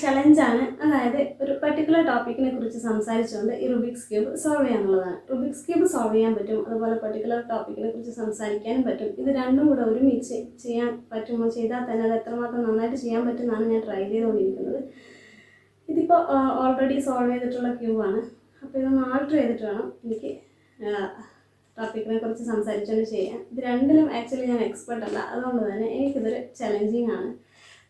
ചലഞ്ചാണ്. അതായത് ഒരു പർട്ടിക്കുലർ ടോപ്പിക്കിനെ കുറിച്ച് സംസാരിച്ചുകൊണ്ട് ഈ റുബിക്സ് ക്യൂബ് സോൾവ് ചെയ്യാന്നുള്ളതാണ്. റുബിക്സ് ക്യൂബ് സോൾവ് ചെയ്യാൻ പറ്റും, അതുപോലെ പർട്ടിക്കുലർ ടോപ്പിക്കിനെ കുറിച്ച് സംസാരിക്കാനും പറ്റും. ഇത് രണ്ടും കൂടെ ഒരുമിച്ച് ചെയ്യാൻ പറ്റുമോ, ചെയ്താൽ തന്നെ അത് എത്രമാത്രം നന്നായിട്ട് ചെയ്യാൻ പറ്റുമെന്നാണ് ഞാൻ ട്രൈ ചെയ്തുകൊണ്ടിരിക്കുന്നത്. ഇതിപ്പോൾ ഓൾറെഡി സോൾവ് ചെയ്തിട്ടുള്ള ക്യൂബാണ്. അപ്പോൾ ഇതൊന്ന് ആൾട്ടർ ചെയ്തിട്ട് വേണം എനിക്ക് ടോപ്പിക്കിനെ കുറിച്ച് സംസാരിച്ചുകൊണ്ട് ചെയ്യാൻ. ഇത് രണ്ടിലും ആക്ച്വലി ഞാൻ എക്സ്പെർട്ട് അല്ല, അതുകൊണ്ട് തന്നെ എനിക്കിതൊരു ചലഞ്ചിങ് ആണ്.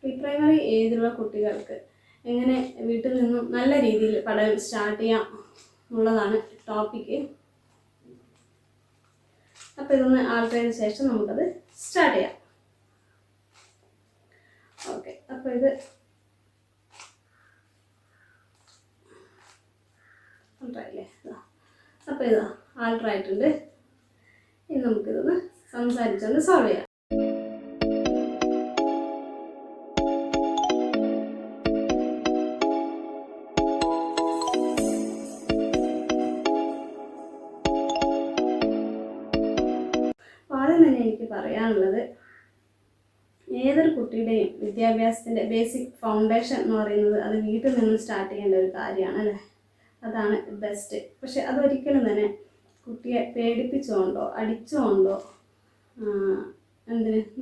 പ്രീ പ്രൈമറി ഏജിലുള്ള കുട്ടികൾക്ക് എങ്ങനെ വീട്ടിൽ നിന്നും നല്ല രീതിയിൽ പഠനം സ്റ്റാർട്ട് ചെയ്യാം എന്നുള്ളതാണ് ടോപ്പിക്ക്. അപ്പോൾ ഇതൊന്ന് ആൾട്ടർ ചെയ്ത ശേഷം നമുക്കത് സ്റ്റാർട്ട് ചെയ്യാം. ഓക്കെ, അപ്പോൾ ഇത് ആൾട്ടറായില്ലേ? അപ്പോൾ ഇതാ ആൾട്ടർ ആയിട്ടുണ്ട്. ഇനി നമുക്കിതൊന്ന് സംസാരിച്ചുകൊണ്ട് സോൾവ് ചെയ്യാം. ആദ്യം തന്നെ എനിക്ക് പറയാനുള്ളത്, ഏതൊരു കുട്ടിയുടെയും വിദ്യാഭ്യാസത്തിൻ്റെ ബേസിക് ഫൗണ്ടേഷൻ എന്ന് പറയുന്നത് അത് വീട്ടിൽ നിന്ന് സ്റ്റാർട്ട് ചെയ്യേണ്ട ഒരു കാര്യമാണ് അല്ലേ? അതാണ് ബെസ്റ്റ്. പക്ഷെ അതൊരിക്കലും തന്നെ കുട്ടിയെ പേടിപ്പിച്ചുകൊണ്ടോ അടിച്ചുകൊണ്ടോ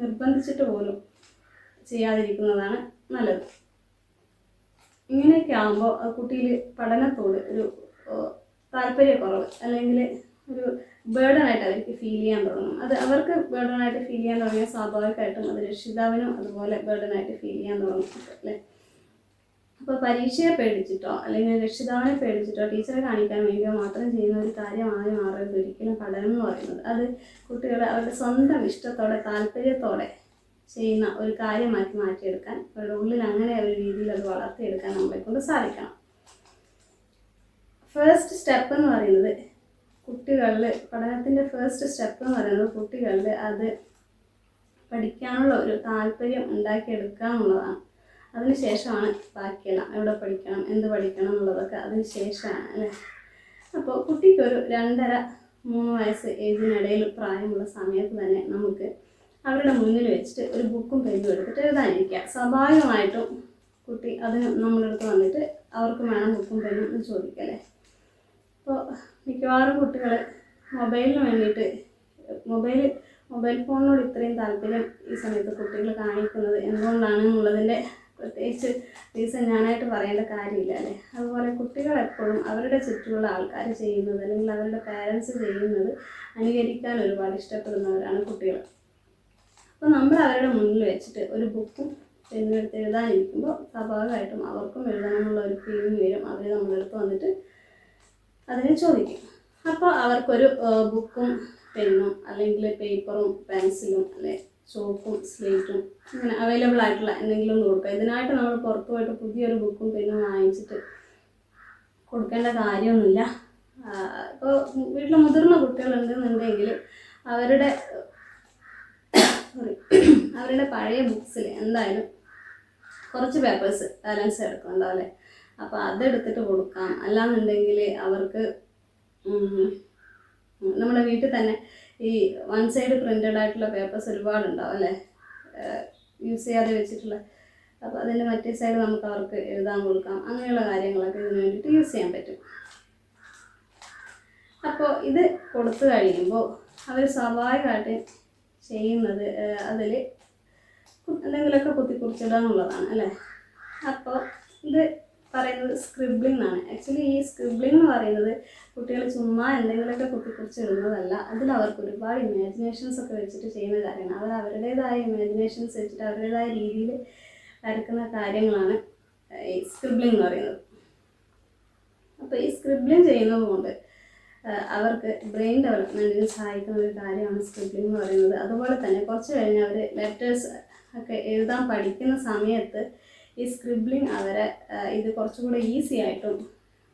നിർബന്ധിച്ചിട്ട് പോലും ചെയ്യാതിരിക്കുന്നതാണ് നല്ലത്. ഇങ്ങനെയൊക്കെ ആകുമ്പോൾ കുട്ടിയിൽ പഠനത്തോട് ഒരു താല്പര്യക്കുറവ് അല്ലെങ്കിൽ ഒരു ബേർഡനായിട്ട് അവർക്ക് ഫീൽ ചെയ്യാൻ തുടങ്ങും. അത് അവർക്ക് ബേർഡനായിട്ട് ഫീൽ ചെയ്യാൻ തുടങ്ങിയാൽ സ്വാഭാവികമായിട്ടും അത് രക്ഷിതാവിനും അതുപോലെ ബേർഡനായിട്ട് ഫീൽ ചെയ്യാൻ തുടങ്ങും അല്ലേ? അപ്പോൾ പരീക്ഷയെ പേടിച്ചിട്ടോ അല്ലെങ്കിൽ രക്ഷിതാവിനെ പേടിച്ചിട്ടോ ടീച്ചറെ കാണിക്കാൻ വേണ്ടിയോ മാത്രം ചെയ്യുന്ന ഒരു കാര്യമായി മാറരുത് ഒരിക്കലും പഠനം എന്ന് പറയുന്നത്. അത് കുട്ടികളെ അവരുടെ സ്വന്തം ഇഷ്ടത്തോടെ താല്പര്യത്തോടെ ചെയ്യുന്ന ഒരു കാര്യമാക്കി മാറ്റിയെടുക്കാൻ, അവരുടെ ഉള്ളിൽ അങ്ങനെ ഒരു രീതിയിൽ അത് വളർത്തിയെടുക്കാൻ നമ്മളെ കൊണ്ട് സാധിക്കണം. ഫസ്റ്റ് സ്റ്റെപ്പ് എന്ന് പറയുന്നത് കുട്ടികളിൽ പഠനത്തിൻ്റെ ഫസ്റ്റ് സ്റ്റെപ്പ് എന്ന് പറയുന്നത് കുട്ടികളിൽ അത് പഠിക്കാനുള്ള ഒരു താല്പര്യം ഉണ്ടാക്കിയെടുക്കുക എന്നുള്ളതാണ്. അതിനുശേഷമാണ് ബാക്കിയെല്ലാം, എവിടെ പഠിക്കണം, എന്ത് പഠിക്കണം എന്നുള്ളതൊക്കെ അതിന് ശേഷമാണ് അല്ലേ? അപ്പോൾ കുട്ടിക്കൊരു 2.5-3 വയസ്സ് ഏജിനിടയിൽ പ്രായമുള്ള സമയത്ത് തന്നെ നമുക്ക് അവരുടെ മുന്നിൽ വെച്ചിട്ട് ഒരു ബുക്കും പെന്നും എടുത്തിട്ട് എഴുതാനിരിക്കുക. സ്വാഭാവികമായിട്ടും കുട്ടി അതിന് നമ്മളെടുത്ത് വന്നിട്ട് അവർക്ക് വേണം ബുക്കും പെന്നും എന്ന് ചോദിക്കല്ലേ? അപ്പോൾ മിക്കവാറും കുട്ടികൾ മൊബൈലിന് വേണ്ടിയിട്ട് മൊബൈൽ ഫോണിനോട് ഇത്രയും താല്പര്യം ഈ സമയത്ത് കുട്ടികൾ കാണിക്കുന്നത് എന്തുകൊണ്ടാണ് എന്നുള്ളതിൻ്റെ പ്രത്യേകിച്ച് റീസൺ ഞാനായിട്ട് പറയേണ്ട കാര്യമില്ല അല്ലേ? അതുപോലെ കുട്ടികൾ എപ്പോഴും അവരുടെ ചുറ്റുമുള്ള ആൾക്കാർ ചെയ്യുന്നത് അല്ലെങ്കിൽ അവരുടെ പാരൻസ് ചെയ്യുന്നത് അനുകരിക്കാൻ ഒരുപാട് ഇഷ്ടപ്പെടുന്നവരാണ് കുട്ടികൾ. അപ്പോൾ നമ്മൾ അവരുടെ മുന്നിൽ വെച്ചിട്ട് ഒരു ബുക്കും പെണ്ണെടുത്ത് എഴുതാനിരിക്കുമ്പോൾ സ്വാഭാവികമായിട്ടും അവർക്കും എഴുതണം എന്നുള്ള ഒരു ഫീലിംഗ് വരും. അവർ നമ്മളെടുത്ത് വന്നിട്ട് അതിനെ ചോദിക്കും. അപ്പോൾ അവർക്കൊരു ബുക്കും പെന്നും അല്ലെങ്കിൽ പേപ്പറും പെൻസിലും അല്ലെ ചോക്കും സ്ലേറ്റും അങ്ങനെ അവൈലബിൾ ആയിട്ടുള്ള എന്തെങ്കിലും ഒന്ന് കൊടുക്കുക. ഇതിനായിട്ട് നമ്മൾ പുറത്തു പോയിട്ട് പുതിയൊരു ബുക്കും പെന്നും വാങ്ങിച്ചിട്ട് കൊടുക്കേണ്ട കാര്യമൊന്നുമില്ല. ഇപ്പോൾ വീട്ടിൽ മുതിർന്ന കുട്ടികളുണ്ടെന്നുണ്ടെങ്കിൽ അവരുടെ പഴയ ബുക്സിൽ എന്തായാലും കുറച്ച് പേപ്പേഴ്സ് ബാലൻസ് എടുക്കുന്നുണ്ടാവും അല്ലേ? അപ്പോൾ അതെടുത്തിട്ട് കൊടുക്കാം. അല്ലാന്നുണ്ടെങ്കിൽ അവർക്ക് നമ്മുടെ വീട്ടിൽ തന്നെ ഈ 1 സൈഡ് പ്രിൻ്റഡ് ആയിട്ടുള്ള പേപ്പേഴ്സ് ഒരുപാടുണ്ടാവും അല്ലേ? യൂസ് ചെയ്യാതെ വെച്ചിട്ടുള്ള. അപ്പോൾ അതിൻ്റെ മറ്റേ സൈഡ് നമുക്ക് അവർക്ക് എഴുതാൻ കൊടുക്കാം. അങ്ങനെയുള്ള കാര്യങ്ങളൊക്കെ ഇതിന് വേണ്ടിയിട്ട് യൂസ് ചെയ്യാൻ പറ്റും. അപ്പോൾ ഇത് കൊടുത്തു കഴിയുമ്പോൾ അവർ സ്വാഭാവികമായിട്ട് ചെയ്യുന്നത് അതിൽ എന്തെങ്കിലുമൊക്കെ കുത്തിക്കുറിച്ചിടുക എന്നുള്ളതാണ് അല്ലേ? അപ്പോൾ ഇത് പറയുന്നത് സ്ക്രിബ്ലിംഗ് ആണ്. ആക്ച്വലി ഈ സ്ക്രിബ്ലിംഗ് എന്ന് പറയുന്നത് കുട്ടികൾ ചുമ്മാ എന്തെങ്കിലുമൊക്കെ കുത്തിക്കുറിച്ചിടുന്നതല്ല. അതിൽ അവർക്ക് ഒരുപാട് ഇമാജിനേഷൻസ് ഒക്കെ വെച്ചിട്ട് ചെയ്യുന്ന കാര്യമാണ്. അവർ അവരുടേതായ ഇമാജിനേഷൻസ് വെച്ചിട്ട് അവരുടേതായ രീതിയിൽ വരക്കുന്ന കാര്യങ്ങളാണ് ഈ സ്ക്രിബ്ലിംഗ് എന്ന് പറയുന്നത്. അപ്പോൾ ഈ സ്ക്രിബ്ലിംഗ് ചെയ്യുന്നത് കൊണ്ട് അവർക്ക് ബ്രെയിൻ ഡെവലപ്മെൻറ്റിന് സഹായിക്കുന്ന ഒരു കാര്യമാണ് സ്ക്രിബ്ലിംഗ് എന്ന് പറയുന്നത്. അതുപോലെ തന്നെ കുറച്ച് കഴിഞ്ഞ് അവർ ലെറ്റേഴ്സ് ഒക്കെ എഴുതാൻ പഠിക്കുന്ന സമയത്ത് ഈ സ്ക്രിബ്ലിംഗ് അവരെ ഇത് കുറച്ചുകൂടെ ഈസി ആയിട്ടും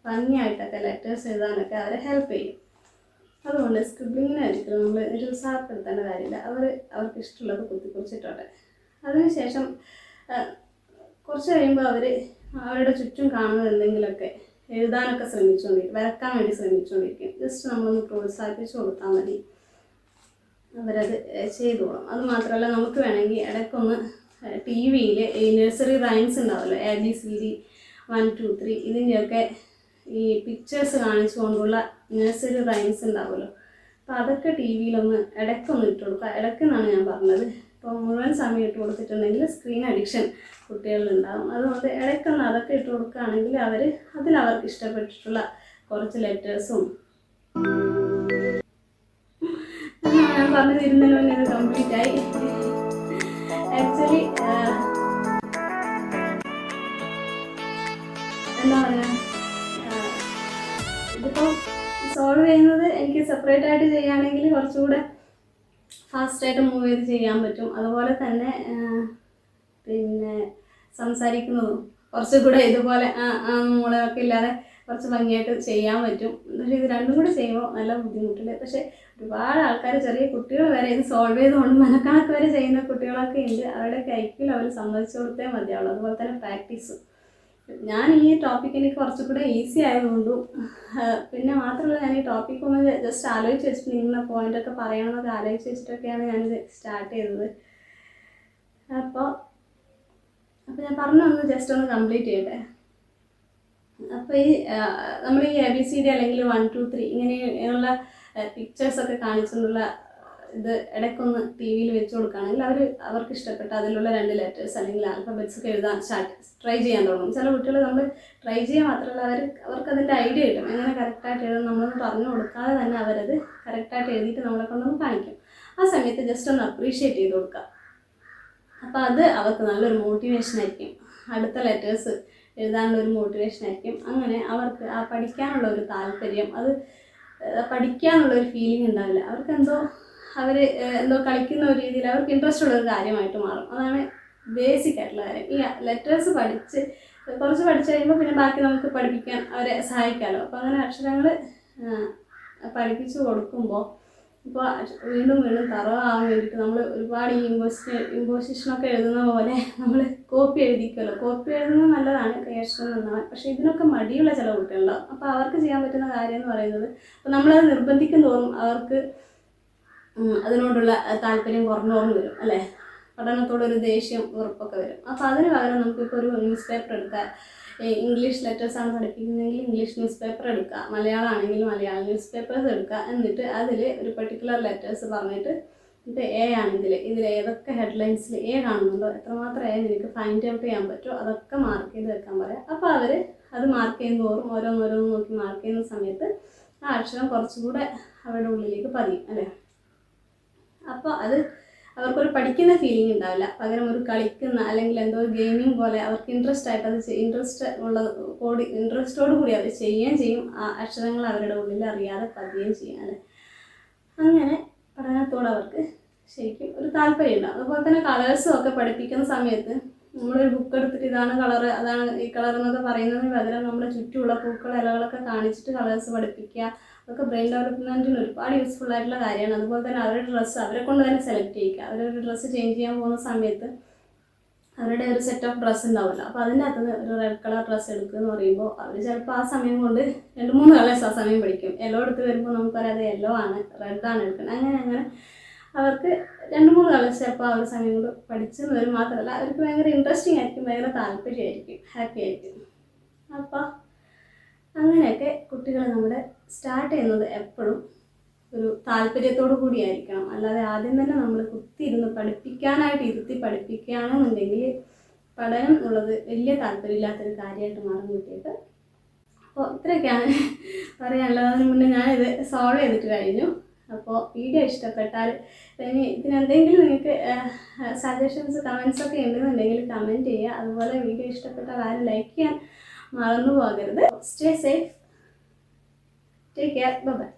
ഭംഗിയായിട്ടൊക്കെ ലെറ്റേഴ്സ് എഴുതാനൊക്കെ അവരെ ഹെൽപ്പ് ചെയ്യും. അതുകൊണ്ട് സ്ക്രിബ്ലിങ്ങിനെ ഒരിക്കലും നമ്മൾ നിരുത്സാഹപ്പെടുത്തേണ്ട കാര്യമില്ല. അവർക്ക് ഇഷ്ടമുള്ളത് കുത്തിക്കുറിച്ചിട്ടോട്ടെ. അതിനുശേഷം കുറച്ച് കഴിയുമ്പോൾ അവർ അവരുടെ ചുറ്റും കാണുന്നത് എന്തെങ്കിലുമൊക്കെ എഴുതാനൊക്കെ ശ്രമിച്ചുകൊണ്ടിരിക്കും, വരക്കാൻ വേണ്ടി ശ്രമിച്ചുകൊണ്ടിരിക്കും. ജസ്റ്റ് നമ്മളൊന്ന് പ്രോത്സാഹിപ്പിച്ച് കൊടുത്താൽ മതി, അവരത് ചെയ്തോളും. അതുമാത്രമല്ല നമുക്ക് വേണമെങ്കിൽ ഇടയ്ക്കൊന്ന് ടി വിയിൽ ഈ നഴ്സറി റൈംസ് ഉണ്ടാവുമല്ലോ, ABCD 1 2 3 ഇതിൻ്റെയൊക്കെ ഈ പിക്ചേഴ്സ് കാണിച്ചുകൊണ്ടുള്ള നഴ്സറി റൈംസ് ഉണ്ടാവുമല്ലോ. അപ്പോൾ അതൊക്കെ ടി വിയിലൊന്ന് ഇടയ്ക്കൊന്ന് ഇട്ട് കൊടുക്കുക. ഇടയ്ക്കെന്നാണ് ഞാൻ പറഞ്ഞത്. ഇപ്പോൾ മുഴുവൻ സമയം ഇട്ട് കൊടുത്തിട്ടുണ്ടെങ്കിൽ സ്ക്രീൻ അഡിക്ഷൻ കുട്ടികളിലുണ്ടാകും. അതുകൊണ്ട് ഇടയ്ക്കൊന്ന് അതൊക്കെ ഇട്ട് കൊടുക്കുകയാണെങ്കിൽ അവർക്ക് ഇഷ്ടപ്പെട്ടിട്ടുള്ള കുറച്ച് ലെറ്റേഴ്സും ഞാൻ പറഞ്ഞു തരുന്നതിന് മുന്നേ ഇത് കംപ്ലീറ്റ് ആയി. ആക്ച്വലി എന്താ പറയുക, ഇതിപ്പോൾ സോൾവ് ചെയ്യുന്നത് എനിക്ക് സെപ്പറേറ്റ് ആയിട്ട് ചെയ്യുകയാണെങ്കിൽ കുറച്ചുകൂടെ ഫാസ്റ്റായിട്ട് മൂവ് ചെയ്ത് ചെയ്യാൻ പറ്റും. അതുപോലെ തന്നെ പിന്നെ സംസാരിക്കുന്നതും കുറച്ചുകൂടെ ഇതുപോലെ മൂളയൊക്കെ ഇല്ലാതെ കുറച്ച് ഭംഗിയായിട്ട് ചെയ്യാൻ പറ്റും. പക്ഷേ ഇത് രണ്ടും കൂടെ ചെയ്യുമ്പോൾ നല്ല ബുദ്ധിമുട്ടുണ്ട്. പക്ഷേ ഒരുപാട് ആൾക്കാർ, ചെറിയ കുട്ടികൾ വരെ ഇത് സോൾവ് ചെയ്തുകൊണ്ട് മനക്കണക്ക് വരെ ചെയ്യുന്ന കുട്ടികളൊക്കെ ഉണ്ട്. അവരുടെ കൈക്കിൽ അവർ സമ്മതിച്ചു കൊടുത്തേ മതിയാവുള്ളൂ. അതുപോലെ തന്നെ പ്രാക്ടീസ്. ഞാൻ ഈ ടോപ്പിക്ക് എനിക്ക് കുറച്ചുകൂടെ ഈസി ആയതുകൊണ്ടും പിന്നെ മാത്രമല്ല ഞാൻ ഈ ടോപ്പിക്ക് ഒന്ന് ജസ്റ്റ് ആലോചിച്ച് വെച്ചിട്ട് ഇന്ന പോയിൻ്റൊക്കെ പറയണമെന്നൊക്കെ ആലോചിച്ച് വെച്ചിട്ടൊക്കെയാണ് ഞാനിത് സ്റ്റാർട്ട് ചെയ്തത്. അപ്പോൾ ഞാൻ പറഞ്ഞൊന്ന് ജസ്റ്റ് ഒന്ന് കംപ്ലീറ്റ് ചെയ്യട്ടെ. അപ്പോൾ ഈ നമ്മൾ ഈ ABCD അല്ലെങ്കിൽ 1 2 3 ഇങ്ങനെയുള്ള പിക്ചേഴ്സൊക്കെ കാണിച്ചുള്ള ഇത് ഇടയ്ക്കൊന്ന് ടി വിയിൽ വെച്ച് കൊടുക്കുകയാണെങ്കിൽ അവർക്ക് ഇഷ്ടപ്പെട്ട അതിലുള്ള 2 ലെറ്റേഴ്സ് അല്ലെങ്കിൽ ആൽഫബറ്റ്സ് ഒക്കെ എഴുതാൻ ട്രൈ ചെയ്യാൻ തുടങ്ങും. ചില കുട്ടികൾ നമ്മൾ ട്രൈ ചെയ്യാൻ മാത്രമല്ല അവർക്ക് അതിൻ്റെ ഐഡിയ കിട്ടും. എങ്ങനെ കറക്റ്റായിട്ട് എഴുതാൻ നമ്മളൊന്ന് പറഞ്ഞു കൊടുക്കാതെ തന്നെ അവരത് കറക്റ്റായിട്ട് എഴുതിയിട്ട് നമ്മളെ കൊണ്ടൊന്ന് കാണിക്കും. ആ സമയത്ത് ജസ്റ്റ് ഒന്ന് അപ്രീഷിയേറ്റ് ചെയ്ത് കൊടുക്കുക. അപ്പോൾ അത് അവർക്ക് നല്ലൊരു മോട്ടിവേഷൻ ആയിരിക്കും. അടുത്ത ലെറ്റേഴ്സ് എഴുതാനുള്ള ഒരു മോട്ടിവേഷൻ ആയിരിക്കും. അങ്ങനെ അവർക്ക് ആ പഠിക്കാനുള്ള ഒരു താല്പര്യം, അത് പഠിക്കാനുള്ളൊരു ഫീലിംഗ് ഉണ്ടാവില്ല. അവർക്ക് എന്തോ കളിക്കുന്ന ഒരു രീതിയിൽ അവർക്ക് ഇൻട്രസ്റ്റ് ഉള്ളൊരു കാര്യമായിട്ട് മാറും. അതാണ് ബേസിക് ആയിട്ടുള്ള കാര്യം. ഈ ലെറ്റേഴ്സ് കുറച്ച് പഠിച്ചു കഴിയുമ്പോൾ പിന്നെ ബാക്കി നമുക്ക് പഠിപ്പിക്കാൻ അവരെ സഹായിക്കാമല്ലോ. അപ്പോൾ അങ്ങനെ അക്ഷരങ്ങൾ പഠിപ്പിച്ചു കൊടുക്കുമ്പോൾ ഇപ്പോൾ വീണ്ടും തറവാകാൻ വേണ്ടിയിട്ട് നമ്മൾ ഒരുപാട് ഈ ഇമ്പോസിഷനൊക്കെ എഴുതുന്ന പോലെ നമ്മൾ കോപ്പി എഴുതിക്കുമല്ലോ. കോപ്പി എഴുതുന്നത് നല്ലതാണ്, ക്രിയേഷൻ നന്നാവാൻ. പക്ഷേ ഇതിനൊക്കെ മടിയുള്ള ചില കുട്ടികളുണ്ടാവും. അപ്പോൾ അവർക്ക് ചെയ്യാൻ പറ്റുന്ന കാര്യം എന്ന് പറയുന്നത്, അപ്പോൾ നമ്മളത് നിർബന്ധിക്കും തോറും അവർക്ക് അതിനോടുള്ള താല്പര്യം കുറഞ്ഞു വരും അല്ലേ. പഠനത്തോടൊരു ദേഷ്യം ഉറപ്പൊക്കെ വരും. അപ്പോൾ അതിന് പകരം നമുക്കിപ്പോൾ ഒരു ന്യൂസ് പേപ്പർ എടുക്കുക. ഇംഗ്ലീഷ് ലെറ്റേഴ്സാണ് പഠിപ്പിക്കുന്നതെങ്കിൽ ഇംഗ്ലീഷ് ന്യൂസ് പേപ്പർ എടുക്കുക, മലയാളം ആണെങ്കിൽ മലയാളം ന്യൂസ് പേപ്പേഴ്സ് എടുക്കുക. എന്നിട്ട് അതിൽ ഒരു പർട്ടിക്കുലർ ലെറ്റേഴ്സ് പറഞ്ഞിട്ട്, ഇപ്പോൾ A ആണെങ്കിൽ ഇതിൽ ഏതൊക്കെ ഹെഡ്ലൈൻസിൽ A കാണുന്നുണ്ടോ, എത്രമാത്രം A നിനക്ക് ഫൈൻഡ് ഔട്ട് ചെയ്യാൻ പറ്റുമോ അതൊക്കെ മാർക്ക് ചെയ്ത് വെക്കാൻ പറയാം. അപ്പോൾ അത് മാർക്ക് ചെയ്യുന്നതോറും ഓരോന്നോരോന്ന് നോക്കി മാർക്ക് ചെയ്യുന്ന സമയത്ത് ആ അക്ഷരം കുറച്ചുകൂടെ അവരുടെ ഉള്ളിലേക്ക് പതിയും അല്ലേ. അപ്പോൾ അവർക്കൊരു പഠിക്കുന്ന ഫീലിംഗ് ഉണ്ടാവില്ല. പകരം ഒരു കളിക്കുന്ന അല്ലെങ്കിൽ എന്തോ ഒരു ഗെയിമിങ് പോലെ അവർക്ക് ഇൻട്രസ്റ്റ് ആയിട്ട് ഇൻട്രസ്റ്റോട് കൂടി അവർ ചെയ്യുകയും ചെയ്യും. ആ അക്ഷരങ്ങൾ അവരുടെ ഉള്ളിൽ അറിയാതെ പതിയുകയും ചെയ്യും അല്ലേ. അങ്ങനെ പഠനത്തോട് അവർക്ക് ശരിക്കും ഒരു താല്പര്യം ഉണ്ടാകും. അതുപോലെ തന്നെ കളേഴ്സും ഒക്കെ പഠിപ്പിക്കുന്ന സമയത്ത് നമ്മളൊരു ബുക്ക് എടുത്തിട്ട് ഇതാണ് കളറ്, അതാണ് ഈ കളർ എന്നൊക്കെ പറയുന്നതിന് പകരം നമ്മുടെ ചുറ്റുമുള്ള പൂക്കൾ, ഇലകളൊക്കെ കാണിച്ചിട്ട് കളേഴ്സ് പഠിപ്പിക്കുക. അതൊക്കെ ബ്രെയിൻ ഡെവലപ്മെൻറ്റിന് ഒരുപാട് യൂസ്ഫുൾ ആയിട്ടുള്ള കാര്യമാണ്. അതുപോലെ തന്നെ അവരുടെ ഡ്രസ്സ് അവരെ കൊണ്ട് തന്നെ സെലക്ട് ചെയ്യിക്കുക. അവരൊരു ഡ്രസ്സ് ചേഞ്ച് ചെയ്യാൻ പോകുന്ന സമയത്ത് അവരുടെ ഒരു സെറ്റ് ഓഫ് ഡ്രസ്സ് ഉണ്ടാവുമല്ലോ. അപ്പോൾ അതിൻ്റെ അകത്ത് ഒരു റെഡ് കളർ ഡ്രസ്സ് എടുക്കുക എന്ന് പറയുമ്പോൾ അവർ ചിലപ്പോൾ ആ സമയം കൊണ്ട് 2-3 കളേഴ്സ് ആ സമയം പഠിക്കും. യെല്ലോ എടുത്ത് വരുമ്പോൾ നമുക്കറിയാം അത് യെല്ലോ ആണ്, റെഡാണ് എടുക്കുന്നത്. അങ്ങനെ അവർക്ക് 2-3 കളേഴ്സ് ചിലപ്പോൾ ആ ഒരു സമയം കൊണ്ട് പഠിച്ചെന്ന് വരും. മാത്രമല്ല അവർക്ക് ഭയങ്കര ഇൻട്രസ്റ്റിംഗ് ആയിരിക്കും, ഭയങ്കര താല്പര്യമായിരിക്കും, ഹാപ്പി ആയിരിക്കും. അപ്പോൾ അങ്ങനെയൊക്കെ കുട്ടികൾ നമ്മുടെ സ്റ്റാർട്ട് ചെയ്യുന്നത് എപ്പോഴും ഒരു താല്പര്യത്തോടു കൂടിയായിരിക്കണം. അല്ലാതെ ആദ്യം തന്നെ നമ്മൾ കുത്തിയിരുന്ന് പഠിപ്പിക്കാനായിട്ട് ഇരുത്തി പഠിപ്പിക്കുകയാണെന്നുണ്ടെങ്കിൽ പഠനം ഉള്ളത് വലിയ താല്പര്യമില്ലാത്തൊരു കാര്യമായിട്ട് മാറും കുട്ടികൾക്ക്. അപ്പോൾ ഇത്രയൊക്കെയാണ് പറയാനുള്ളത്. അതിന് മുന്നേ ഞാനിത് സോൾവ് ചെയ്തിട്ട് കഴിഞ്ഞു. അപ്പോൾ വീഡിയോ ഇഷ്ടപ്പെട്ടാൽ ഇനി ഇതിനെന്തെങ്കിലും നിങ്ങൾക്ക് സജഷൻസ് കമൻസൊക്കെ ഉണ്ടെന്നുണ്ടെങ്കിൽ കമൻറ്റ് ചെയ്യുക. അതുപോലെ വീഡിയോ ഇഷ്ടപ്പെട്ടാൽ ആരും ലൈക്ക് ചെയ്യാൻ മറന്നു പോകരുത്. Stay safe, take care, by.